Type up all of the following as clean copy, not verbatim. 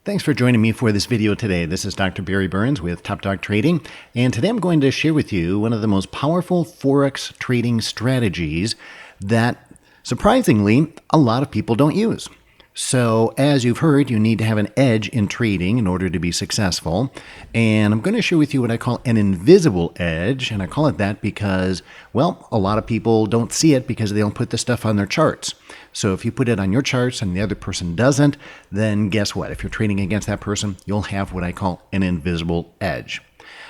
Thanks for joining me for this video today. This is Dr. Barry Burns with Top Dog Trading, and today I'm going to share with you one of the most powerful Forex trading strategies that, surprisingly, a lot of people don't use. So, as you've heard, you need to have an edge in trading in order to be successful, and I'm going to share with you what I call an invisible edge, and I call it that because, well, a lot of people don't see it because they don't put the stuff on their charts. So if you put it on your charts and the other person doesn't, then guess what? If you're trading against that person, you'll have what I call an invisible edge.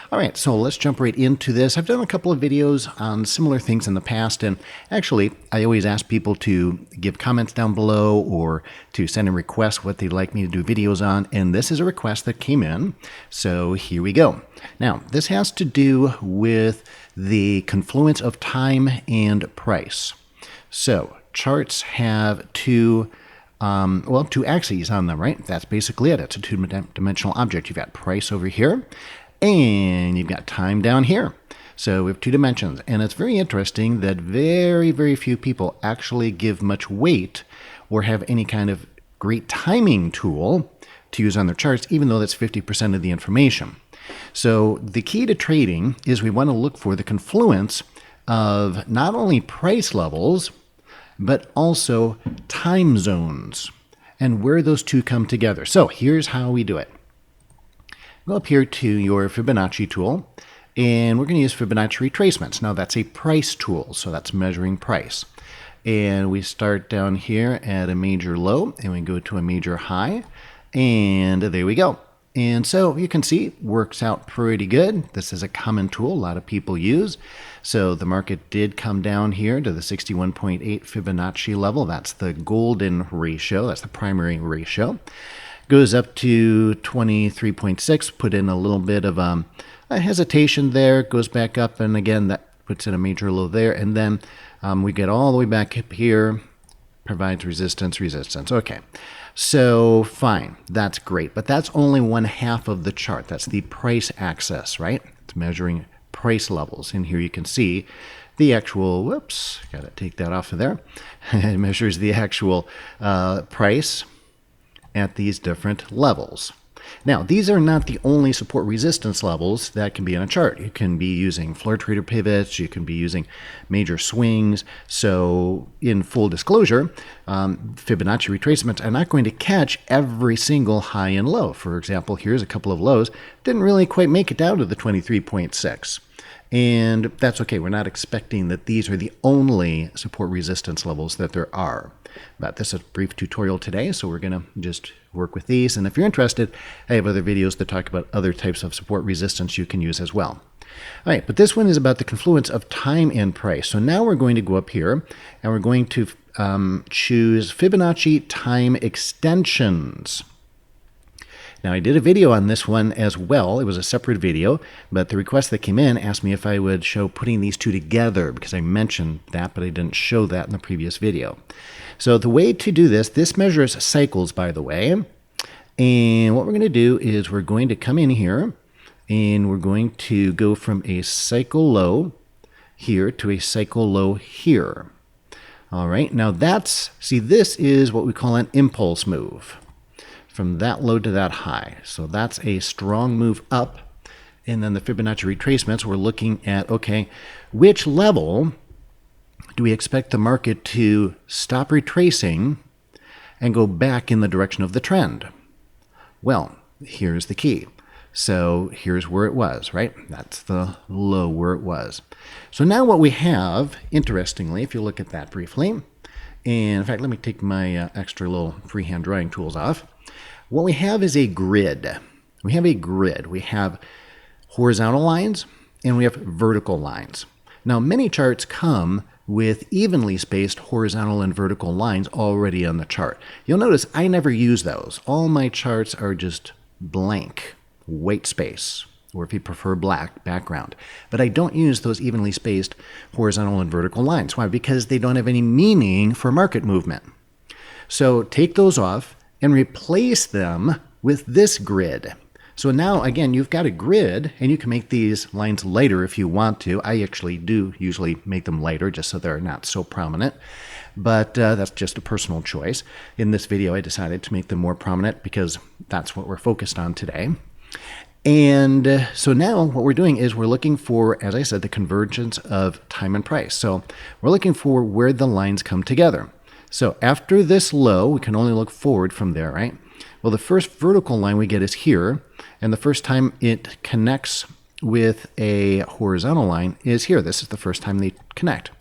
All right, so let's jump right into this. I've done a couple of videos on similar things in the past, and actually, I always ask people to give comments down below or to send a request what they'd like me to do videos on, and this is a request that came in, so here we go. Now, this has to do with the confluence of time and price. So, charts have two axes on them, right? That's basically it. It's a two-dimensional object. You've got price over here, and you've got time down here. So we have two dimensions, and it's very interesting that very, very few people actually give much weight or have any kind of great timing tool to use on their charts, even though that's 50% of the information. So the key to trading is we want to look for the confluence of not only price levels, but also time zones and where those two come together. So here's how we do it. Go up here to your Fibonacci tool, and we're going to use Fibonacci retracements. Now that's a price tool, so that's measuring price. And we start down here at a major low, and we go to a major high, and there we go. And so you can see it works out pretty good. This is a common tool a lot of people use. So the market did come down here to the 61.8 Fibonacci level. That's the golden ratio. That's the primary ratio. Goes up to 23.6, put in a little bit of a hesitation there, goes back up, and again, that puts in a major low there, and then we get all the way back up here, provides resistance. Okay, so fine, that's great, but that's only one half of the chart. That's the price axis, right? It's measuring price levels, and here you can see the actual, whoops, gotta take that off of there. It measures the actual price at these different levels. Now, these are not the only support resistance levels that can be on a chart. You can be using floor trader pivots, you can be using major swings. So in full disclosure, Fibonacci retracements are not going to catch every single high and low. For example, here's a couple of lows, didn't really quite make it down to the 23.6. And that's okay. We're not expecting that these are the only support resistance levels that there are. But this is a brief tutorial today, so we're going to just work with these. And if you're interested, I have other videos that talk about other types of support resistance you can use as well. All right, but this one is about the confluence of time and price. So now we're going to go up here, and we're going to choose Fibonacci time extensions. Now, I did a video on this one as well. It was a separate video, but the request that came in asked me if I would show putting these two together because I mentioned that, but I didn't show that in the previous video. So the way to do this measures cycles, by the way. And what we're going to do is we're going to come in here, and we're going to go from a cycle low here to a cycle low here. All right, now this is what we call an impulse move, from that low to that high. So that's a strong move up. And then the Fibonacci retracements, we're looking at, okay, which level do we expect the market to stop retracing and go back in the direction of the trend? Well, here's the key. So here's where it was, right? That's the low where it was. So now what we have, interestingly, if you look at that briefly, and in fact, let me take my extra little freehand drawing tools off. What we have is a grid. We have a grid. We have horizontal lines and we have vertical lines. Now, many charts come with evenly spaced horizontal and vertical lines already on the chart. You'll notice I never use those. All my charts are just blank, white space, or if you prefer black background. But I don't use those evenly spaced horizontal and vertical lines. Why? Because they don't have any meaning for market movement. So take those off and replace them with this grid. So now, again, you've got a grid, and you can make these lines lighter if you want to. I actually do usually make them lighter just so they're not so prominent. but that's just a personal choice. In this video, I decided to make them more prominent because that's what we're focused on today. And so now what we're doing is we're looking for, as I said, the convergence of time and price. So we're looking for where the lines come together. So after this low, we can only look forward from there, right? Well, the first vertical line we get is here, and the first time it connects with a horizontal line is here. This is the first time they connect.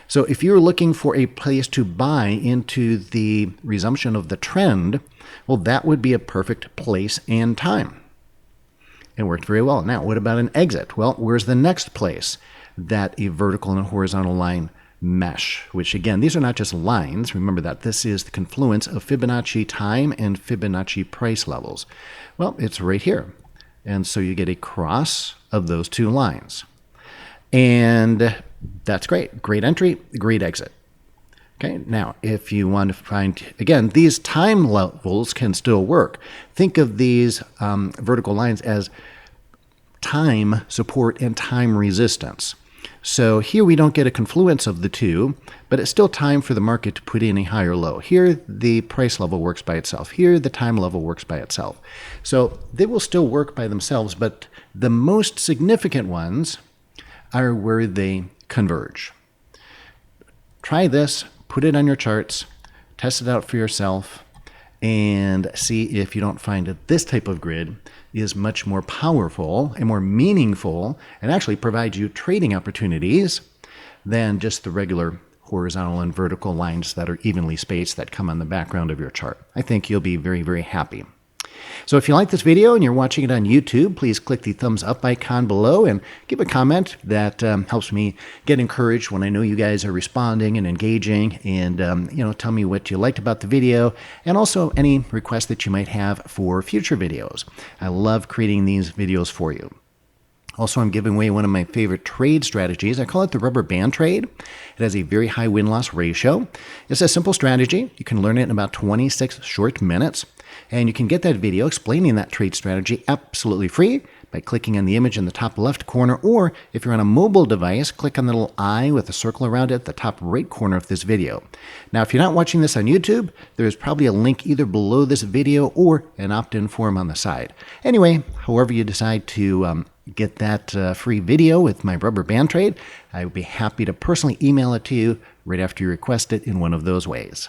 So if you're looking for a place to buy into the resumption of the trend, well, that would be a perfect place and time. It worked very well. Now, what about an exit? Well, where's the next place that a vertical and horizontal line mesh? Which, again, these are not just lines. Remember that this is the confluence of Fibonacci time and Fibonacci price levels. Well, it's right here. And so you get a cross of those two lines. And that's great. Great entry, great exit. Okay, now, if you want to find, again, these time levels can still work. Think of these vertical lines as time support and time resistance. So here we don't get a confluence of the two, but it's still time for the market to put in a higher low. Here, the price level works by itself. Here, the time level works by itself. So they will still work by themselves, but the most significant ones are where they converge. Try this. Put it on your charts, test it out for yourself, and see if you don't find that this type of grid is much more powerful and more meaningful and actually provides you trading opportunities than just the regular horizontal and vertical lines that are evenly spaced that come on the background of your chart. I think you'll be very, very happy. So if you like this video and you're watching it on YouTube, please click the thumbs up icon below and give a comment. That helps me get encouraged when I know you guys are responding and engaging, and tell me what you liked about the video and also any requests that you might have for future videos. I love creating these videos for you. Also, I'm giving away one of my favorite trade strategies. I call it the Rubberband Trade. It has a very high win-loss ratio. It's a simple strategy. You can learn it in about 26 short minutes. And you can get that video explaining that trade strategy absolutely free by clicking on the image in the top left corner, or if you're on a mobile device, click on the little eye with a circle around it at the top right corner of this video. Now, if you're not watching this on YouTube, there is probably a link either below this video or an opt-in form on the side. Anyway, however you decide to get that free video with my Rubberband Trade, I would be happy to personally email it to you right after you request it in one of those ways.